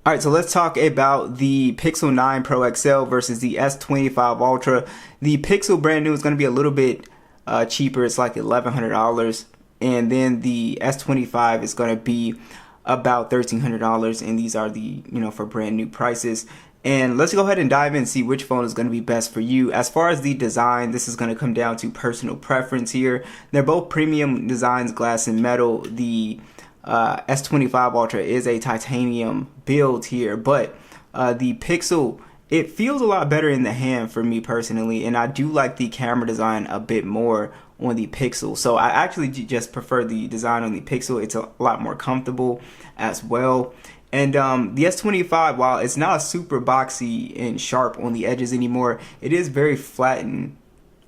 All right, so let's talk about the Pixel 9 Pro XL versus the S25 Ultra. The Pixel brand new is going to be a little bit cheaper. It's like $1,100, and then the S25 is going to be about $1,300, and these are the for brand new prices. And let's go ahead and dive in and see which phone is going to be best for you. As far as the design, this is going to come down to personal preference here. They're both premium designs, glass and metal. The S25 Ultra is a titanium build here, but the Pixel, it feels a lot better in the hand for me personally, and I do like the camera design a bit more on the Pixel. So I actually just prefer the design on the Pixel. It's a lot more comfortable as well. And the S25, while it's not super boxy and sharp on the edges anymore, it is very flattened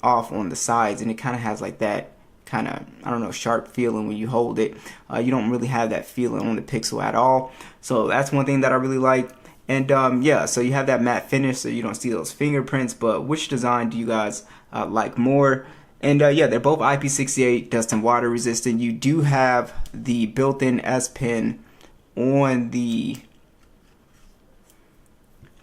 off on the sides, and it kind of has like that kind of, I don't know, sharp feeling when you hold it. You don't really have that feeling on the Pixel at all. So that's one thing that I really like. And yeah, so you have that matte finish so you don't see those fingerprints. But which design do you guys like more? And yeah, they're both IP68 dust and water resistant. You do have the built-in S Pen on the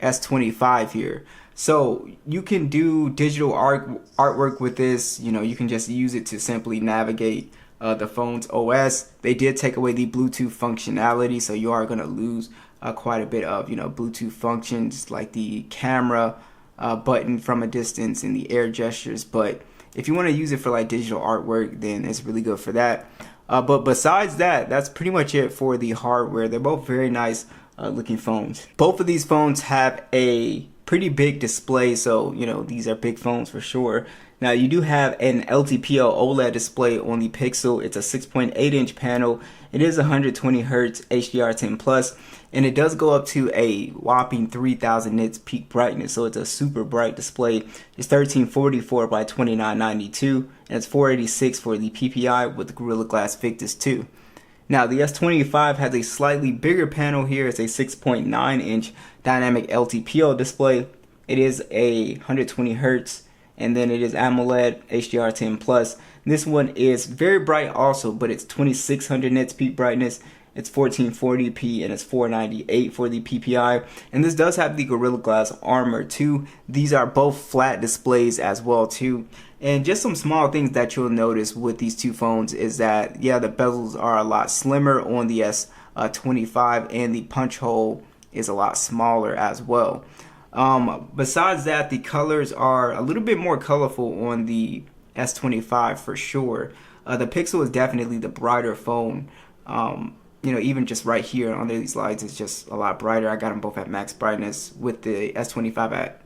S25 here, so you can do digital artwork with this. You can just use it to simply navigate the phone's OS. They did take away the Bluetooth functionality, so you are going to lose quite a bit of Bluetooth functions like the camera button from a distance and the air gestures. But if you want to use it for like digital artwork, then it's really good for that. But besides that, that's pretty much it for the hardware. They're both very nice looking phones. Both of these phones have a pretty big display, so these are big phones for sure. Now you do have an LTPO OLED display on the Pixel. It's a 6.8-inch panel. It is 120 Hz HDR10 plus, and it does go up to a whopping 3000 nits peak brightness. So it's a super bright display. It's 1344 by 2992, and it's 486 for the PPI with the Gorilla Glass Victus 2. Now the S25 has a slightly bigger panel here. It's a 6.9-inch dynamic LTPO display. It is a 120 Hz, and then it is AMOLED HDR10 plus. This one is very bright also, but it's 2600 nits peak brightness. It's 1440p and it's 498 for the PPI. And this does have the Gorilla Glass Armor too. These are both flat displays as well too. And just some small things that you'll notice with these two phones is that, yeah, the bezels are a lot slimmer on the S25, and the punch hole is a lot smaller as well. Besides that, the colors are a little bit more colorful on the S25 for sure. The Pixel is definitely the brighter phone. Even just right here under these lights, it's just a lot brighter. I got them both at max brightness with the S25 at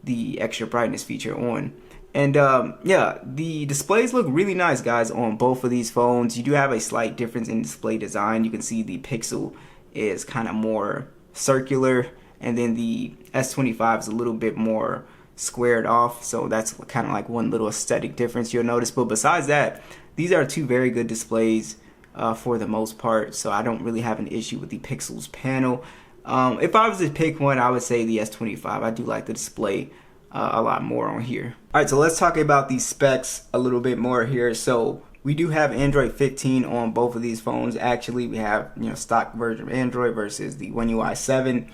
the extra brightness feature on. And yeah, the displays look really nice, guys, on both of these phones. You do have a slight difference in display design. You can see the Pixel is kind of more circular, and then the S25 is a little bit more squared off. So that's kind of like one little aesthetic difference you'll notice. But besides that, these are two very good displays for the most part. So I don't really have an issue with the Pixel's panel. If I was to pick one, I would say the S25. I do like the display a lot more on here. Alright, so let's talk about the specs a little bit more here. So we do have Android 15 on both of these phones. Actually, we have stock version of Android versus the One UI 7.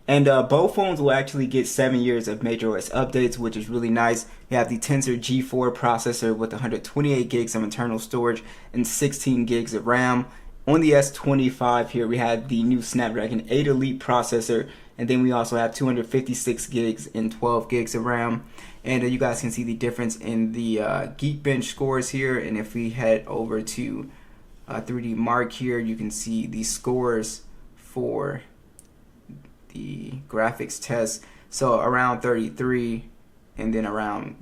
And both phones will actually get 7 years of majorOS updates, which is really nice. You have the Tensor G4 processor with 128 gigs of internal storage and 16 gigs of RAM. On the S25 here, we have the new Snapdragon 8 Elite processor, and then we also have 256 gigs and 12 gigs of RAM. And you guys can see the difference in the Geekbench scores here. And if we head over to 3D Mark here, you can see the scores for the graphics test. So around 33, and then around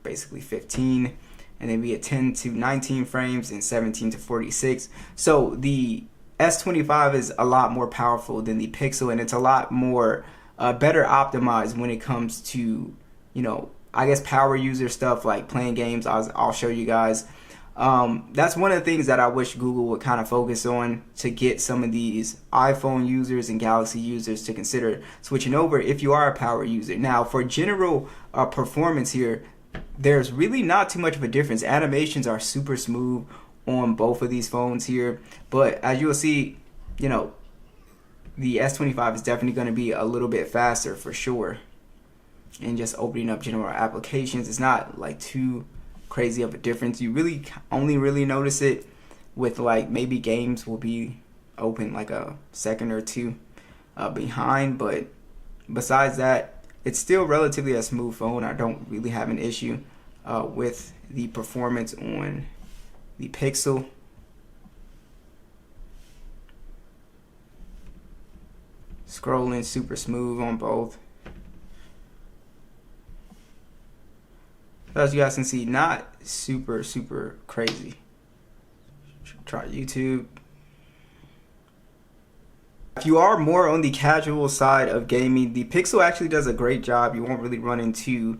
basically 15, and then we get 10 to 19 frames and 17 to 46. So the S25 is a lot more powerful than the Pixel, and it's a lot more better optimized when it comes to I guess power user stuff like playing games. I'll show you guys. That's one of the things that I wish Google would kind of focus on to get some of these iPhone users and Galaxy users to consider switching over if you are a power user. Now, for general performance here, there's really not too much of a difference. Animations are super smooth on both of these phones here, but as you'll see, the S25 is definitely going to be a little bit faster for sure. And just opening up general applications, it's not like too crazy of a difference. You really only really notice it with like maybe games will be open like a second or two behind, but besides that, it's still relatively a smooth phone. I don't really have an issue with the performance on the Pixel. Scrolling super smooth on both. As you guys can see, not super crazy. Try YouTube. If you are more on the casual side of gaming, the Pixel actually does a great job. You won't really run into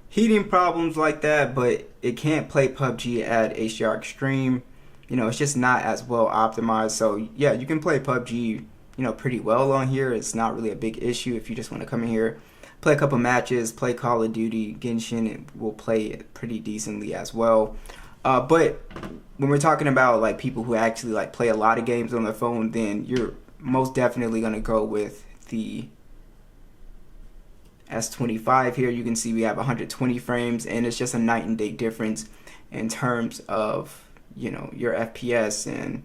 heating problems like that, but it can't play PUBG at HDR Extreme. You know, it's just not as well optimized. So yeah, you can play PUBG, you know, pretty well on here. It's not really a big issue if you just want to come in here, play a couple matches, play Call of Duty, Genshin, it will play it pretty decently as well. But when we're talking about like people who actually like play a lot of games on their phone, then you're most definitely going to go with the S25 here. You can see we have 120 frames, and it's just a night and day difference in terms of, you know, your FPS and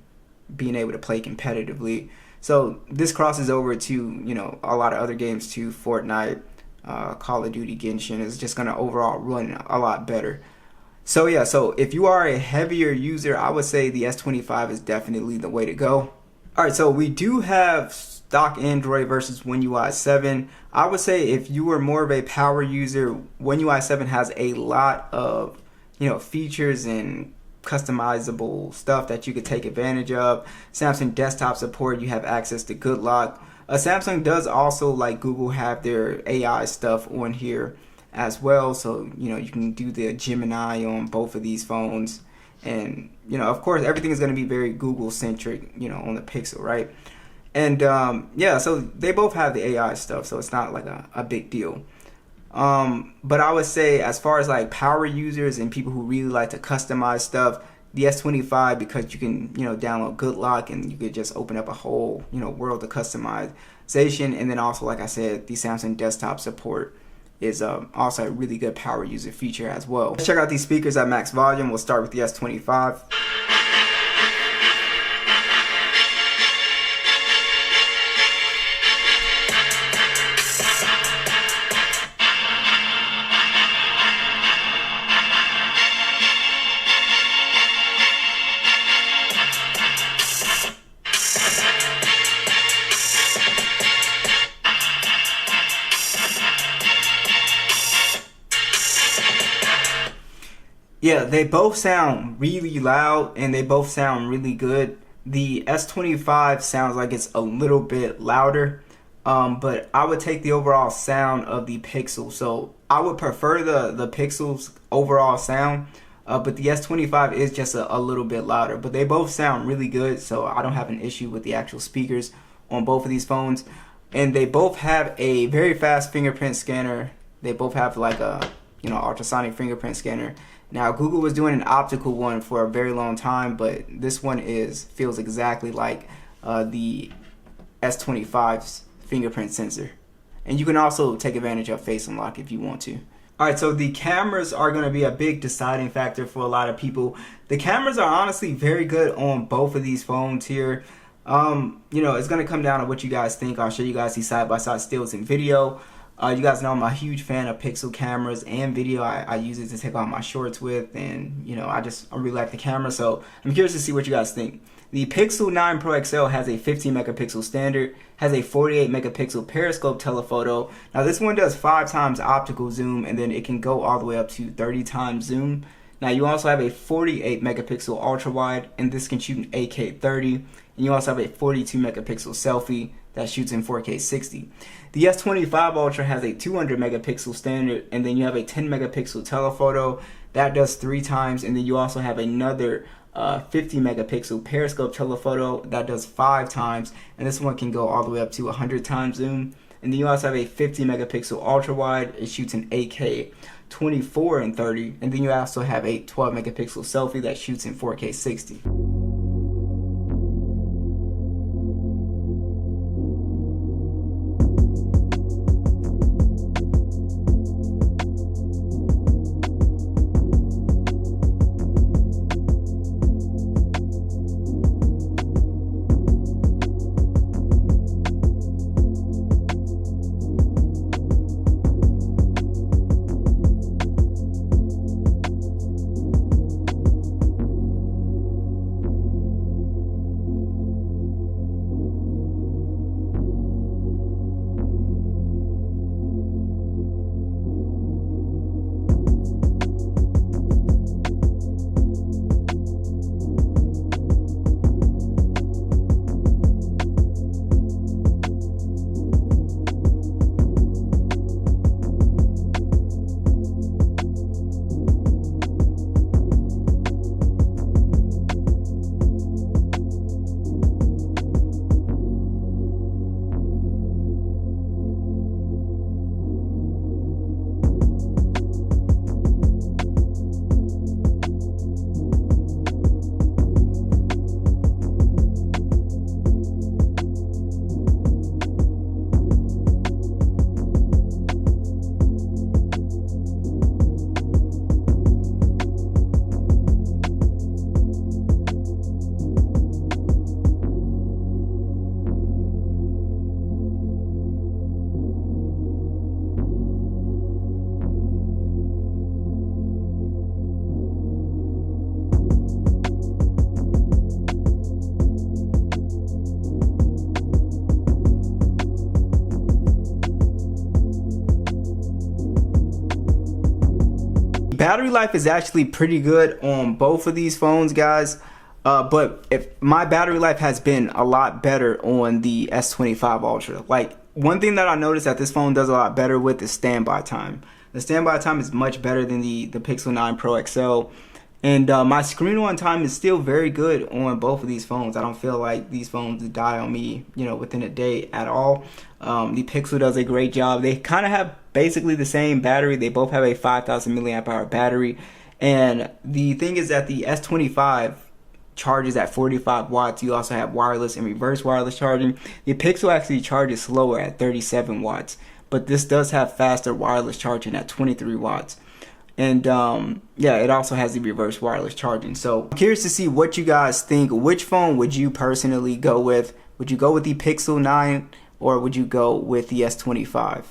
being able to play competitively. So this crosses over to, you know, a lot of other games too. Fortnite, Call of Duty, Genshin is just going to overall run a lot better. So yeah, so if you are a heavier user, I would say the S25 is definitely the way to go. Alright, so we do have stock Android versus One UI 7. I would say if you are more of a power user, One UI 7 has a lot of, you know, features and customizable stuff that you could take advantage of. Samsung desktop support, you have access to Good Lock. Samsung does also, like Google, have their AI stuff on here as well, so you know you can do the Gemini on both of these phones, and you know, of course, everything is going to be very Google centric, you know, on the Pixel, right? And yeah, so they both have the AI stuff, so it's not like a big deal. But I would say as far as like power users and people who really like to customize stuff, the S25, because you can, you know, download Good Lock and you could just open up a whole, you know, world of customization. And then also, like I said, the Samsung desktop support is also a really good power user feature as well. Let's check out these speakers at max volume. We'll start with the S25. Yeah, they both sound really loud and they both sound really good. The S25 sounds like it's a little bit louder, but I would take the overall sound of the Pixel. So I would prefer the Pixel's overall sound, but the S25 is just a little bit louder. But they both sound really good, so I don't have an issue with the actual speakers on both of these phones. And they both have a very fast fingerprint scanner. They both have like a, you know, ultrasonic fingerprint scanner. Now, Google was doing an optical one for a very long time, but this one feels exactly like the S25's fingerprint sensor. And you can also take advantage of Face Unlock if you want to. Alright, so the cameras are going to be a big deciding factor for a lot of people. The cameras are honestly very good on both of these phones here. You know, it's going to come down to what you guys think. I'll show you guys these side-by-side stills in video. You guys know I'm a huge fan of Pixel cameras and video. I use it to take all my shorts with, and you know, I really like the camera, so I'm curious to see what you guys think. The Pixel 9 Pro XL has a 15 megapixel standard, has a 48 megapixel periscope telephoto. Now this one does 5 times optical zoom, and then it can go all the way up to 30 times zoom. Now you also have a 48 megapixel ultra wide, and this can shoot in 8K 30, and you also have a 42 megapixel selfie that shoots in 4K 60. The S25 Ultra has a 200 megapixel standard, and then you have a 10 megapixel telephoto that does 3 times, and then you also have another 50 megapixel periscope telephoto that does 5 times, and this one can go all the way up to 100 times zoom. And then you also have a 50 megapixel ultra wide. It shoots in 8K 24 and 30, and then you also have a 12 megapixel selfie that shoots in 4K 60. battery life is actually pretty good on both of these phones, guys. But if my battery life has been a lot better on the S25 Ultra. Like, one thing that I noticed that this phone does a lot better with is standby time. The standby time is much better than the Pixel 9 Pro XL. And my screen on time is still very good on both of these phones. I don't feel like these phones die on me, you know, within a day at all. The Pixel does a great job. They kind of have basically the same battery. They both have a 5,000 milliamp hour battery. And the thing is that the S25 charges at 45 watts. You also have wireless and reverse wireless charging. The Pixel actually charges slower at 37 watts. But this does have faster wireless charging at 23 watts. And yeah, it also has the reverse wireless charging. So I'm curious to see what you guys think. Which phone would you personally go with? Would you go with the Pixel 9 or would you go with the S25?